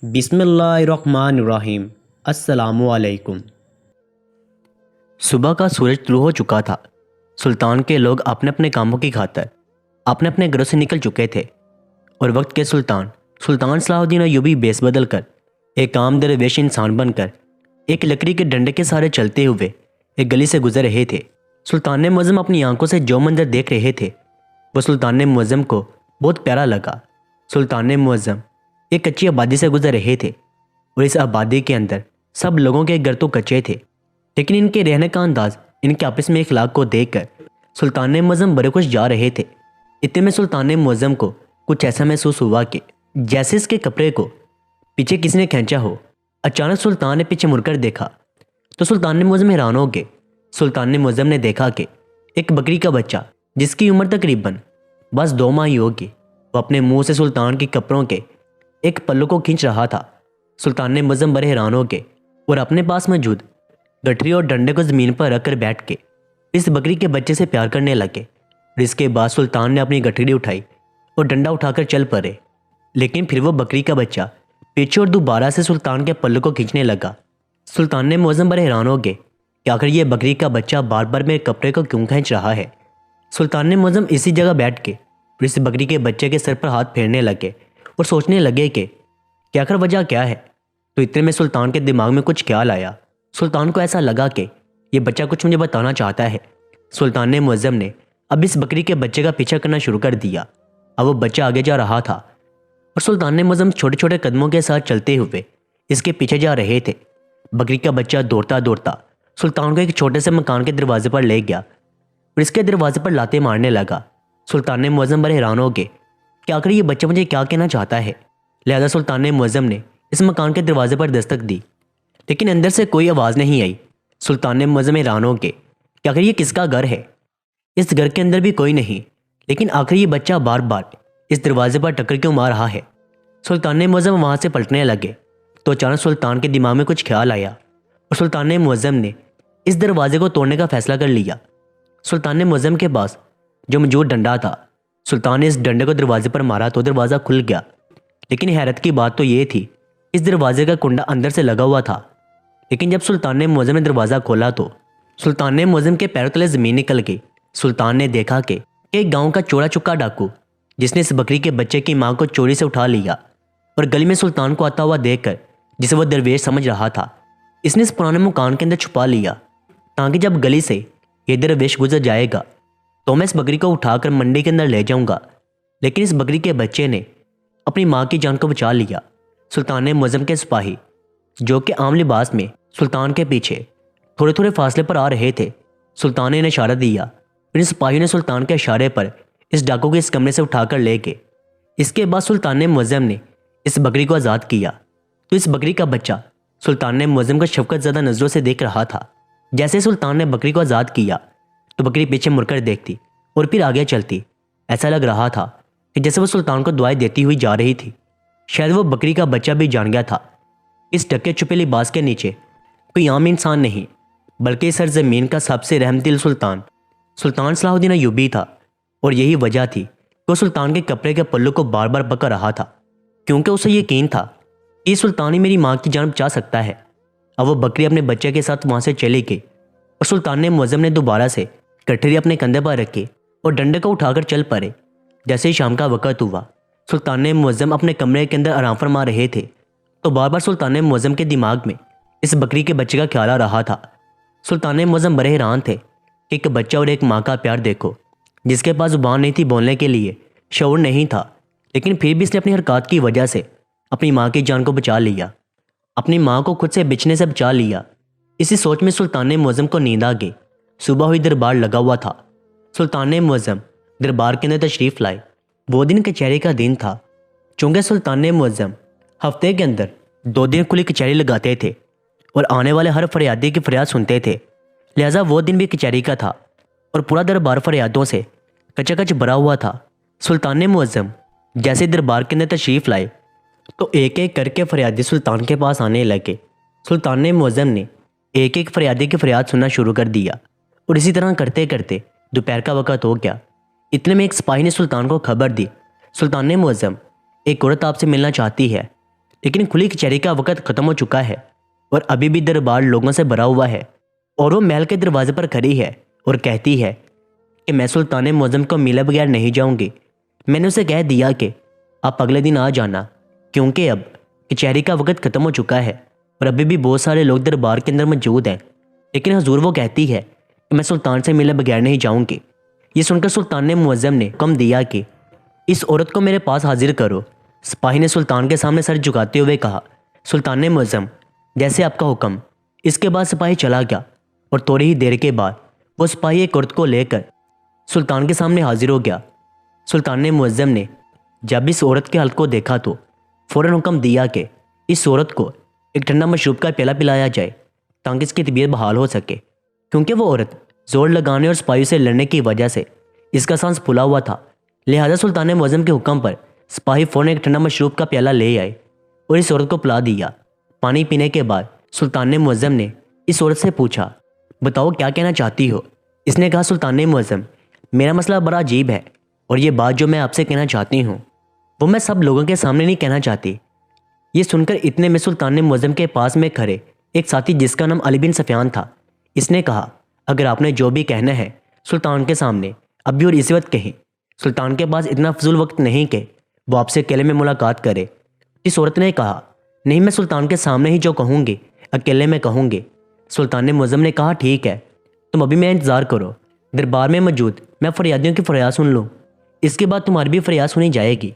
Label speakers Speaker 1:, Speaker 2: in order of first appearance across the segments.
Speaker 1: बिस्मिल्लाहिर्रहमानिर्रहीम। अस्सलामुअलैकुम।
Speaker 2: सुबह का सूरज तुलू हो चुका था। सुल्तान के लोग अपने अपने कामों की खातर अपने अपने घरों से निकल चुके थे और वक्त के सुल्तान सुल्तान सलाहुद्दीन अय्यूबी बेस बदल कर एक आम दरवेश इंसान बनकर एक लकड़ी के डंडे के सहारे चलते हुए एक गली से गुजर रहे थे। सुल्तान ने मुअज्जम अपनी आंखों से जो मंजर देख रहे थे वो सुल्तान ने मुअज्जम को बहुत प्यारा लगा। सुल्तान ने मुअज्जम एक कच्ची आबादी से गुजर रहे थे और इस आबादी के अंदर सब लोगों के घर तो कच्चे थे, लेकिन इनके रहने का अंदाज, इनके आपस में इखलाक को देखकर सुल्तान ने मुअज्जम बड़े खुश जा रहे थे। इतने में सुल्तान ने मुअज्जम को कुछ ऐसा महसूस हुआ कि जैसे इसके कपड़े को पीछे किसी ने खींचा हो। अचानक सुल्तान ने पीछे मुड़कर देखा तो सुल्तान ने मुअज्जम हैरान हो गए। सुल्तान ने मुअज्जम ने देखा कि एक बकरी का बच्चा जिसकी उम्र तकरीबन बस 2 माह ही होगी, वो अपने मुंह से सुल्तान के कपड़ों के एक पल्लू को खींच रहा था। सुल्तान ने मुअज्जम बड़े हैरान हो गए और अपने पास मौजूद गठरी और डंडे को ज़मीन पर रखकर बैठ के इस बकरी के बच्चे से प्यार करने लगे। और इसके बाद सुल्तान ने अपनी गठरी उठाई और डंडा उठाकर चल पड़े, लेकिन फिर वो बकरी का बच्चा पीछे और दोबारा से सुल्तान के पल्लू को खींचने लगा। सुल्तान ने मुअज्जम बड़े हैरान हो गए कि आखिर ये बकरी का बच्चा बार बार मेरे कपड़े को क्यों खींच रहा है। सुल्तान ने मुअज्जम इसी जगह बैठ के इस बकरी के बच्चे के सर पर हाथ फेरने लगे और सोचने लगे कि आखिर वजह क्या है। तो इतने में सुल्तान के दिमाग में कुछ ख्याल आया। सुल्तान को ऐसा लगा कि ये बच्चा कुछ मुझे बताना चाहता है। सुल्तान ने मुअज्जम ने अब इस बकरी के बच्चे का पीछा करना शुरू कर दिया। अब वो बच्चा आगे जा रहा था और सुल्तान ने मुअज्जम छोटे छोटे कदमों के साथ चलते हुए इसके पीछे जा रहे थे। बकरी का बच्चा दौड़ता दौड़ता सुल्तान को एक छोटे से मकान के दरवाजे पर ले गया और इसके दरवाजे पर लाते मारने लगा। सुल्तान ने मुअज्जम बड़े हैरान हो गए कि आखिर ये बच्चा मुझे क्या कहना चाहता है। लिहाजा सुल्तान ने मुअज्जम ने इस मकान के दरवाजे पर दस्तक दी, लेकिन अंदर से कोई आवाज़ नहीं आई। सुल्तान ने मुअज्जम हैरान हो गए कि आखिर ये किसका घर है। इस घर के अंदर भी कोई नहीं, लेकिन आखिर ये बच्चा बार बार इस दरवाजे पर टक्कर क्यों मार रहा है। सुल्तान ने मुअज्जम वहाँ से पलटने लगे तो अचानक सुल्तान के दिमाग में कुछ ख्याल आया और सुल्तान ने मुअज्जम ने इस दरवाजे को तोड़ने का फैसला कर लिया। सुल्तान ने मुअज्जम के पास जो मौजूद डंडा था, सुल्तान ने इस डंडे को दरवाजे पर मारा तो दरवाज़ा खुल गया। लेकिन हैरत की बात तो ये थी, इस दरवाजे का कुंडा अंदर से लगा हुआ था। लेकिन जब सुल्तान ने मुअज्जम ने दरवाज़ा खोला तो सुल्तान ने मुअज्जम के पैरों तले ज़मीन निकल गई। सुल्तान ने देखा कि एक गांव का चोरा चुक्का डाकू जिसने इस बकरी के बच्चे की मां को चोरी से उठा लिया और गली में सुल्तान को आता हुआ देखकर, जिसे वह दरवेश समझ रहा था, इसने इस पुराने मकान के अंदर छुपा लिया ताकि जब गली से ये दरवेश गुजर जाएगा तो मैं इस बकरी को उठाकर मंडी के अंदर ले जाऊंगा। लेकिन इस बकरी के बच्चे ने अपनी माँ की जान को बचा लिया। सुल्तान ने मुअज्जम के सिपाही जो कि आम लिबास में सुल्तान के पीछे थोड़े थोड़े फासले पर आ रहे थे, सुल्तान ने इशारा दिया। फिर सिपाहियों ने सुल्तान के इशारे पर इस डाकू को इस कमरे से उठाकर ले गए। इसके बाद सुल्तान ने मुअज्जम ने इस बकरी को आज़ाद किया तो इस बकरी का बच्चा सुल्तान ने मुअज्जम को शफकत ज़्यादा नज़रों से देख रहा था। जैसे सुल्तान ने बकरी को आज़ाद किया तो बकरी पीछे मुड़कर देखती और फिर आगे चलती। ऐसा लग रहा था कि जैसे वो सुल्तान को दुआएं देती हुई जा रही थी। शायद वो बकरी का बच्चा भी जान गया था इस ढके छुपे लिबास के नीचे कोई आम इंसान नहीं, बल्कि इस सरजमीन का सबसे रहमदिल सुल्तान सलाहुद्दीन अय्यूबी था। और यही वजह थी कि वो सुल्तान के कपड़े के पल्लू को बार बार पकड़ रहा था, क्योंकि उसे यकीन था कि सुल्तान ही मेरी माँ की जान बचा सकता है। अब वो बकरी अपने बच्चे के साथ वहाँ से चली गई और सुल्तान ने मुअज्जम ने दोबारा से गठरी अपने कंधे पर रखी और डंडे को उठाकर चल पड़े। जैसे ही शाम का वक़्त हुआ, सुल्तान ने मुअज्जम अपने कमरे के अंदर आराम फरमा रहे थे तो बार बार सुल्तान ने मुअज्जम के दिमाग में इस बकरी के बच्चे का ख्याल आ रहा था। सुल्तान ने मुअज्जम बड़े हैरान थे कि एक बच्चा और एक माँ का प्यार देखो, जिसके पास जुबान नहीं थी बोलने के लिए, शऊर नहीं था, लेकिन फिर भी इसने अपनी हरकत की वजह से अपनी माँ की जान को बचा लिया, अपनी माँ को खुद से बिछने से बचा लिया। इसी सोच में सुल्तान ने मुअज्जम को नींद आ गई। सुबह हुई, दरबार लगा हुआ था। सुल्तान ने मुअज्जम दरबार के अंदर तशरीफ़ लाए। वो दिन कचहरी का दिन था। चूँकि सुल्तान ने मुअज्जम हफ्ते के अंदर 2 दिन खुली कचहरी लगाते थे और आने वाले हर फरियादी की फरियाद सुनते थे, लिहाजा वो दिन भी कचहरी का था और पूरा दरबार फरियादों से कचाकच भरा हुआ था। सुल्तान ने मुअज्जम जैसे दरबार के अंदर तशरीफ़ लाए तो एक एक करके फरियादी सुल्तान के पास आने लगे। सुल्तान ने मुअज्जम ने एक एक फरियादी की फरियाद सुनना शुरू कर दिया और इसी तरह करते करते दोपहर का वक़्त हो गया। इतने में एक सिपाही ने सुल्तान को खबर दी, सुल्तान ने मुअज्जम एक औरत आपसे मिलना चाहती है, लेकिन खुली कचहरी का वक्त ख़त्म हो चुका है और अभी भी दरबार लोगों से भरा हुआ है। और वो महल के दरवाजे पर खड़ी है और कहती है कि मैं सुल्तान मुअज़्ज़म को मिले बगैर नहीं जाऊंगी। मैंने उसे कह दिया कि आप अगले दिन आ जाना, क्योंकि अब कचहरी का वक्त ख़त्म हो चुका है और अभी भी बहुत सारे लोग दरबार के अंदर मौजूद हैं। लेकिन हजूर वो कहती है कि मैं सुल्तान से मिले बगैर नहीं जाऊंगी। ये सुनकर सुल्तान मुअज़्ज़म ने हुक्म दिया कि इस औरत को मेरे पास हाजिर करो। सिपाही ने सुल्तान के सामने सर झुकाते हुए कहा, सुल्तान मुअज़्ज़म, जैसे आपका हुक्म। इसके बाद सिपाही चला गया और थोड़ी ही देर के बाद वो सिपाही एक औरत को लेकर सुल्तान के सामने हाजिर हो गया। सुल्तान मुअज़्ज़म ने जब इस औरत के हल्क को देखा तो फ़ौरन हुक्म दिया कि इस औरत को एक ठंडा मशरूब का प्याला पिलाया जाए ताकि इसकी तबीयत बहाल हो सके, क्योंकि वो औरत जोर लगाने और सिपाही से लड़ने की वजह से इसका सांस फूला हुआ था। लिहाजा सुल्तान मुअज़्ज़म के हुक्म पर सिपाही फ़ौरन एक ठंडा मशरूब का प्याला ले आए और इस औरत को पिला दिया। पानी पीने के बाद सुल्तान मुअज़्ज़म ने इस औरत से पूछा, बताओ क्या कहना चाहती हो। इसने कहा, सुल्तान मुअज़्ज़म, मेरा मसला बड़ा अजीब है और ये बात जो मैं आपसे कहना चाहती हूँ वो मैं सब लोगों के सामने नहीं कहना चाहती। ये सुनकर इतने में सुल्तान मुअज़्ज़म के पास में खड़े एक साथी जिसका नाम अली बिन सफ़ियान था, इसने कहा, अगर आपने जो भी कहना है सुल्तान के सामने अभी और इसी वक्त कहें। सुल्तान के पास इतना फजूल वक्त नहीं कि वो आपसे अकेले में मुलाकात करे। इस औरत ने कहा, नहीं, मैं सुल्तान के सामने ही जो कहूँगी अकेले में कहूँगी। सुल्तान मुअज़्ज़म ने कहा, ठीक है, तुम अभी मेरा इंतज़ार करो, दरबार में मौजूद मैं फरियादियों की फरियाद सुन लूँ, इसके बाद तुम्हारी भी फरियाद सुनी जाएगी।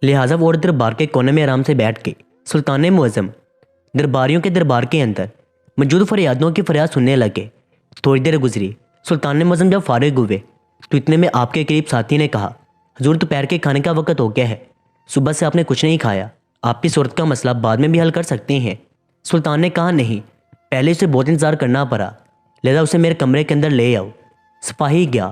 Speaker 2: लिहाजा वो औरत दरबार के कोने में आराम से बैठ गई। सुल्तान मुअज़्ज़म दरबारियों के दरबार के अंदर मौजूद फरियादियों की फरियाद सुनने लगे। थोड़ी देर गुजरी। सुल्तान मुअज़्ज़म जब फारिग हुए तो इतने में आपके करीब साथी ने कहा, हजूर, दोपहर के खाने का वक्त हो गया है, सुबह से आपने कुछ नहीं खाया, आप इस औरत का मसला बाद में भी हल कर सकते हैं। सुल्तान ने कहा, नहीं, पहले उसे बहुत इंतज़ार करना पड़ा, लिहाजा उसे मेरे कमरे के अंदर ले आओ। सिपाही गया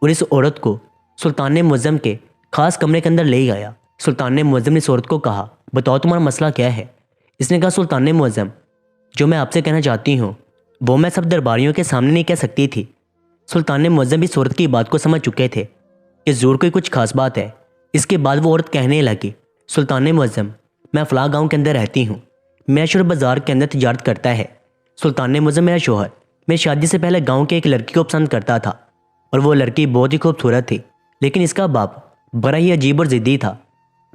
Speaker 2: और इस औरत को सुल्तान मुअज़्ज़म के खास कमरे के अंदर ले आया। सुल्तान मुअज़्ज़म ने इस औरत को कहा, बताओ तुम्हारा मसला क्या है। इसने कहा, सुल्तान मुअज़्ज़म, जो मैं आपसे कहना चाहती हूँ वो मैं सब दरबारियों के सामने नहीं कह सकती थी। सुल्तान मुअज़्ज़म इस औरत की बात को समझ चुके थे कि ज़रूर कोई कुछ खास बात है। इसके बाद वो औरत कहने लगी, सुल्तान मुअज़्ज़म, मैं फ़लाँ गाँव के अंदर रहती हूँ, मेरा शोहर बाज़ार के अंदर तिजारत करता है। सुल्तान मुअज़्ज़म, मेरा शोहर मेरी शादी से पहले गाँव के एक लड़की को पसंद करता था और वो लड़की बहुत ही खूबसूरत थी, लेकिन इसका बाप बड़ा ही अजीब और ज़िद्दी था।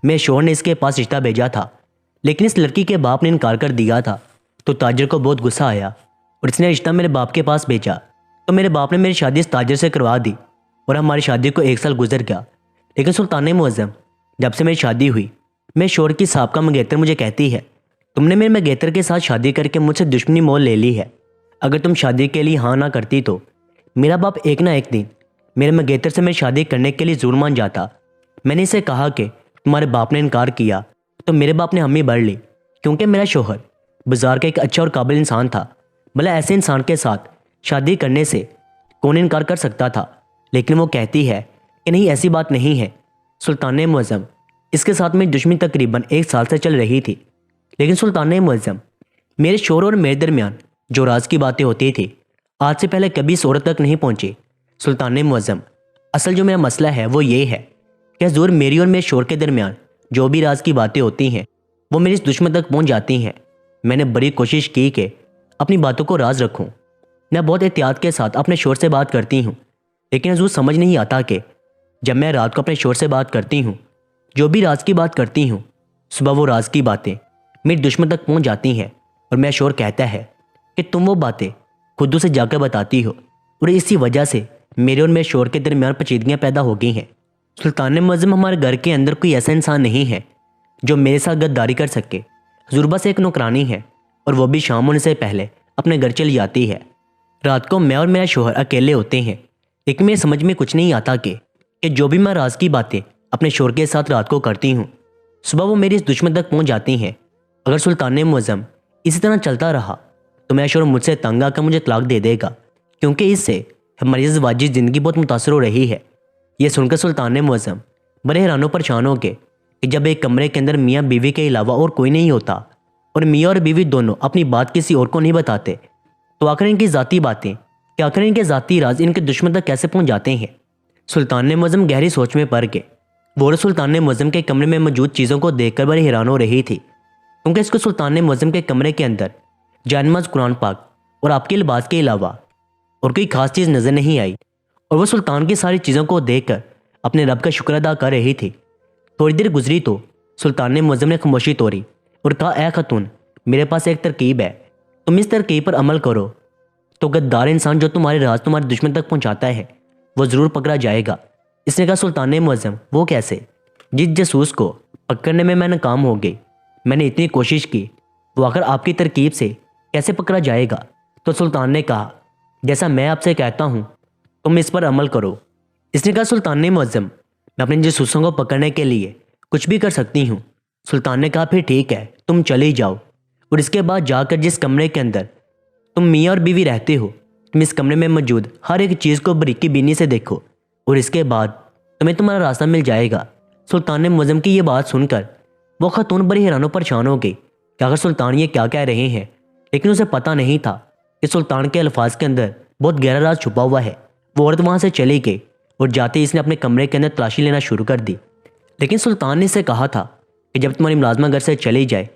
Speaker 2: मेरे शोहर ने इसके पास रिश्ता भेजा था, लेकिन इस लड़की के बाप ने इनकार कर दिया था। तो ताजर को बहुत गुस्सा आया और इसने रिश्ता मेरे बाप के पास भेजा। तो मेरे बाप ने मेरी शादी इस ताजर से करवा दी और हमारी शादी को 1 साल गुजर गया। लेकिन सुल्तान मुअज़्ज़म, जब से मेरी शादी हुई मेरे शोहर की साबका मंगेतर मुझे कहती है, तुमने मेरे मंगेतर के साथ शादी करके मुझसे दुश्मनी मोल ले ली है। अगर तुम शादी के लिए हाँ ना करती तो मेरा बाप एक ना एक दिन मेरे मंगेतर से मेरी शादी करने के लिए ज़रूर मान जाता। मैंने इसे कहा कि तुम्हारे बाप ने इनकार किया तो मेरे बाप ने हमें भर ली, क्योंकि मेरा शोहर बाज़ार का एक अच्छा और काबिल इंसान था। भला ऐसे इंसान के साथ शादी करने से कौन इनकार कर सकता था। लेकिन वो कहती है कि नहीं, ऐसी बात नहीं है। सुल्तान मुअज़्ज़म, इसके साथ मेरी दुश्मनी तकरीबन 1 साल से चल रही थी। लेकिन सुल्तान मुअज़्ज़म, मेरे शोहर और मेरे दरमियान जो राज की बातें होती थी आज से पहले कभी इस औरत तक नहीं पहुंची। सुल्तान मुअज़्ज़म, असल जो मेरा मसला है वो ये है कि हज़ूर, मेरी और मेरे शोहर के दरमियान जो भी राज की बातें होती हैं वो मेरी इस दुश्मन तक पहुंच जाती हैं। मैंने बड़ी कोशिश की कि अपनी बातों को राज रखूं। मैं बहुत एहतियात के साथ अपने शोहर से बात करती हूँ, लेकिन हज़ूर समझ नहीं आता कि जब मैं रात को अपने शोहर से बात करती हूँ, जो भी राज की बात करती हूँ, सुबह वो राज की बातें मेरी दुश्मन तक पहुँच जाती हैं और मेरा शोहर कहता है कि तुम वो बातें खुद उसे जाकर बताती हो और इसी वजह से मेरे और मेरे शोहर के दरमियान पेचीदगियाँ पैदा हो गई हैं। सुल्तान मुअज़्ज़म, हमारे घर के अंदर कोई ऐसा इंसान नहीं है जो मेरे साथ गद्दारी कर सके। हज़ूर, बस एक नौकरानी है और वो भी शाम होने से पहले अपने घर चली जाती है। रात को मैं और मेरा शोहर अकेले होते हैं, लेकिन मेरे समझ में कुछ नहीं आता कि जो भी मैं राज की बातें अपने शोहर के साथ रात को करती हूँ, सुबह वो मेरी इस दुश्मन तक पहुँच जाती हैं। अगर सुल्तान मुअज़्ज़म इसी तरह चलता रहा तो मेरा शोहर मुझसे तंग आकर मुझे तलाक दे देगा, क्योंकि इससे हमारी ज़िवाजी ज़िंदगी बहुत मुतासर हो रही है। यह सुनकर सुल्तान मुअज़्ज़म बड़े हैरान परेशान हो गए कि जब एक कमरे के अंदर मियाँ बीवी के अलावा और कोई नहीं होता और मियाँ और बीवी दोनों अपनी बात किसी और को नहीं बताते, तो आखिर इनकी ज़ाती बातें, क्या आखिर इनके ज़ाती राज इनके दुश्मन तक कैसे पहुँच जाते हैं। सुल्तान मुअज़्ज़म गहरी सोच में पड़ गए। वो सुल्तान मुअज़्ज़म के कमरे में मौजूद चीज़ों को देखकर बड़ी हैरान हो रही थी। क्योंकि इसको सुल्तान ने मुअज्जम के कमरे के अंदर जानमाज, कुरान पाक और आपके लिबास के अलावा और कोई खास चीज़ नज़र नहीं आई और वो सुल्तान की सारी चीज़ों को देखकर अपने रब का शुक्र अदा कर रही थी। थोड़ी देर गुजरी तो सुल्तान ने मुअज्जम ने खामोशी तोड़ी और कहा, ए खातून, मेरे पास एक तरकीब है, तुम इस तरकीब पर अमल करो तो गद्दार इंसान जो तुम्हारे राज तुम्हारे दुश्मन तक पहुंचाता है वो ज़रूर पकड़ा जाएगा। इसने कहा, सुल्तान ने मुअज्जम, वो कैसे? जिस जासूस को पकड़ने में मैं नाकाम हो गई, मैंने इतनी कोशिश की, वो आखिर आपकी तरकीब से कैसे पकड़ा जाएगा? तो सुल्तान ने कहा, जैसा मैं आपसे कहता हूँ तुम इस पर अमल करो। इसने कहा, सुल्तान ने मुअज्जम, मैं अपने जासूसों को पकड़ने के लिए कुछ भी कर सकती हूँ। सुल्तान ने कहा, फिर ठीक है, तुम चले जाओ और इसके बाद जाकर जिस कमरे के अंदर तुम मियाँ और बीवी रहते हो, तुम इस कमरे में मौजूद हर एक चीज़ को बारीकी बीनी से देखो और इसके बाद तुम्हें तुम्हारा रास्ता मिल जाएगा। सुल्तान ने मुअज्जम की ये बात सुनकर वो खातून बड़ी हैरान परेशान हो गई कि आखिर सुल्तान ये क्या कह रहे हैं, लेकिन उसे पता नहीं था कि सुल्तान के अल्फाज के अंदर बहुत गहरा राज छुपा हुआ है। वो औरत वहाँ से चली गई और जाते ही इसने अपने कमरे के अंदर तलाशी लेना शुरू कर दी। लेकिन सुल्तान ने इसे कहा था कि जब तुम्हारी मुलाजमा घर से चली जाए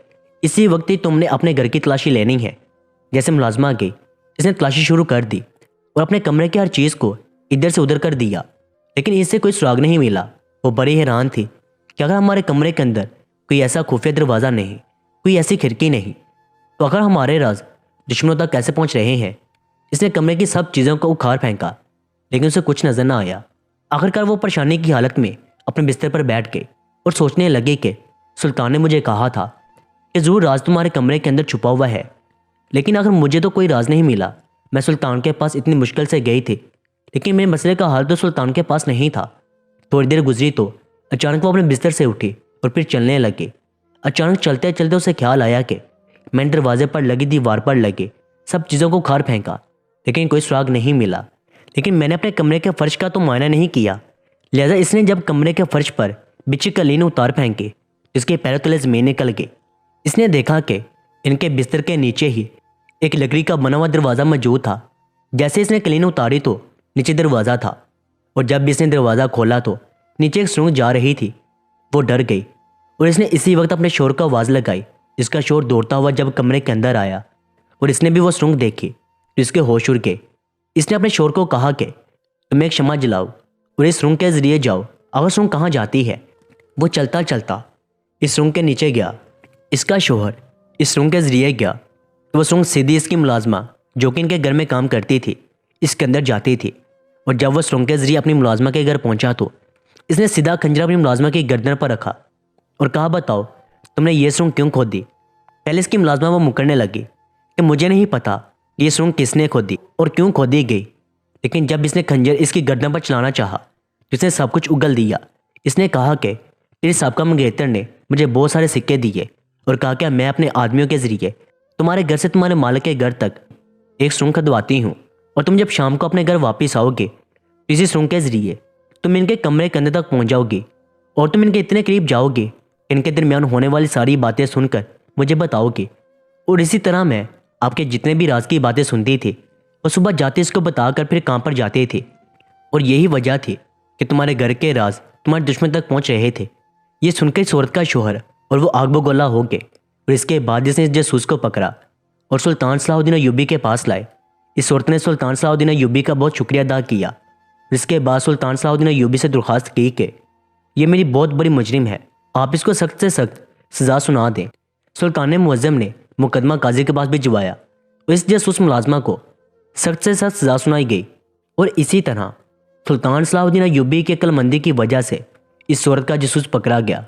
Speaker 2: इसी वक्त ही तुमने अपने घर की तलाशी लेनी है। जैसे मुलाजमा गई, इसने तलाशी शुरू कर दी और अपने कमरे की हर चीज़ को इधर से उधर कर दिया, लेकिन इससे कोई सुराग नहीं मिला। वो बड़ी हैरान थी कि अगर हमारे कमरे के अंदर कोई ऐसा खुफिया दरवाज़ा नहीं, कोई ऐसी खिड़की नहीं, तो अगर हमारे राज दुश्मनों तक कैसे पहुंच रहे हैं। इसने कमरे की सब चीज़ों को उखाड़ फेंका, लेकिन उसे कुछ नजर ना आया। आखिरकार वो परेशानी की हालत में अपने बिस्तर पर बैठ गए और सोचने लगे कि सुल्तान ने मुझे कहा था कि ज़रूर राज तुम्हारे कमरे के अंदर छुपा हुआ है, लेकिन अगर मुझे तो कोई राज नहीं मिला। मैं सुल्तान के पास इतनी मुश्किल से गई थी, लेकिन मेरे मसले का हल तो सुल्तान के पास नहीं था। थोड़ी देर गुजरी तो अचानक वो अपने बिस्तर से उठी और फिर चलने लगी। अचानक चलते चलते उसे ख्याल आया कि मैंने दरवाजे पर लगी दीवार पर लगे सब चीज़ों को उखाड़ फेंका, लेकिन कोई सुराग नहीं मिला। लेकिन मैंने अपने कमरे के फर्श का तो मुआयना नहीं किया। लिहाजा इसने जब कमरे के फर्श पर बिछी कलीन उतार फेंके, इसके पैरों तले ज़मीन निकल गई। इसने देखा कि इनके बिस्तर के नीचे ही एक लकड़ी का बना हुआ दरवाज़ा मौजूद था। जैसे इसने कलीन उतारी तो नीचे दरवाज़ा था, और जब इसने दरवाज़ा खोला तो नीचे एक सुरंग जा रही थी। वो डर गई और इसने इसी वक्त अपने शोर को आवाज़ लगाई। इसका शोर दौड़ता हुआ जब कमरे के अंदर आया और इसने भी वो सुरंग देखी तो इसके होश उड़ गए। इसने अपने शोर को कहा कि तुम एक शमा जलाओ और इस सुरंग के ज़रिए जाओ। अगर सुरंग कहाँ जाती है? वो चलता चलता इस सुरंग के नीचे गया। इसका शोहर इस सुरंग के ज़रिए गया तो वो सुरंग सीधी इसकी मुलाजमा जो कि इनके घर में काम करती थी इसके अंदर जाती थी। और जब वह सुरंग के ज़रिए अपनी मुलाजमा के घर पहुंचा तो इसने सीधा खंजर अपनी मुलाजमा की गर्दन पर रखा और कहा, बताओ तुमने ये सुरंग क्यों खोदी? पहले इसकी मुलाजमा वो मुकरने लगी कि मुझे नहीं पता ये सुरंग किसने खोदी और क्यों खोदी गई। लेकिन जब इसने खंजर इसकी गर्दन पर चलाना चाहा तो इसने सब कुछ उगल दिया। इसने कहा कि तेरे साबका मंगेतर ने मुझे बहुत सारे सिक्के दिए और कहा कि मैं अपने आदमियों के ज़रिए तुम्हारे घर से तुम्हारे मालिक के घर तक एक सुरंग खदवाती हूँ, और तुम जब शाम को अपने घर वापस आओगे तो इसी सुरंग के ज़रिए तुम इनके कमरे के अंदर तक पहुँच जाओगे और तुम इनके इतने करीब जाओगे कि इनके दरमियान होने वाली सारी बातें सुनकर मुझे बताओगे। और इसी तरह मैं आपके जितने भी राज की बातें सुनती थी वो सुबह जाते इसको बताकर फिर काम पर जाते थे, और यही वजह थी कि तुम्हारे घर के राज तुम्हारे दुश्मन तक पहुंच रहे थे। ये सुनकर इस औरत का शोहर और वो आग बगोला हो गए और इसके बाद इसने इस जासूस को पकड़ा और सुल्तान सलाहुद्दीन अय्यूबी के पास लाए। इस औरत ने सुल्तान सलाहुद्दीन अय्यूबी का बहुत शुक्रिया अदा किया। इसके बाद सुल्तान सलाहुद्दीन अय्यूबी से दरख्वास्त की कि ये मेरी बहुत बड़ी मुजरिम है, आप इसको सख्त से सख्त सज़ा सुना दें। सुल्तान मुअज्जम ने मुकदमा काजी के पास भिजवाया और इस जासूस मुलाजमा को सख्त से सख्त सज़ा सुनाई गई। और इसी तरह सुल्तान सलाहुद्दीन अय्यूबी की अक्लमंदी की वजह से इस औरत का जासूस पकड़ा गया।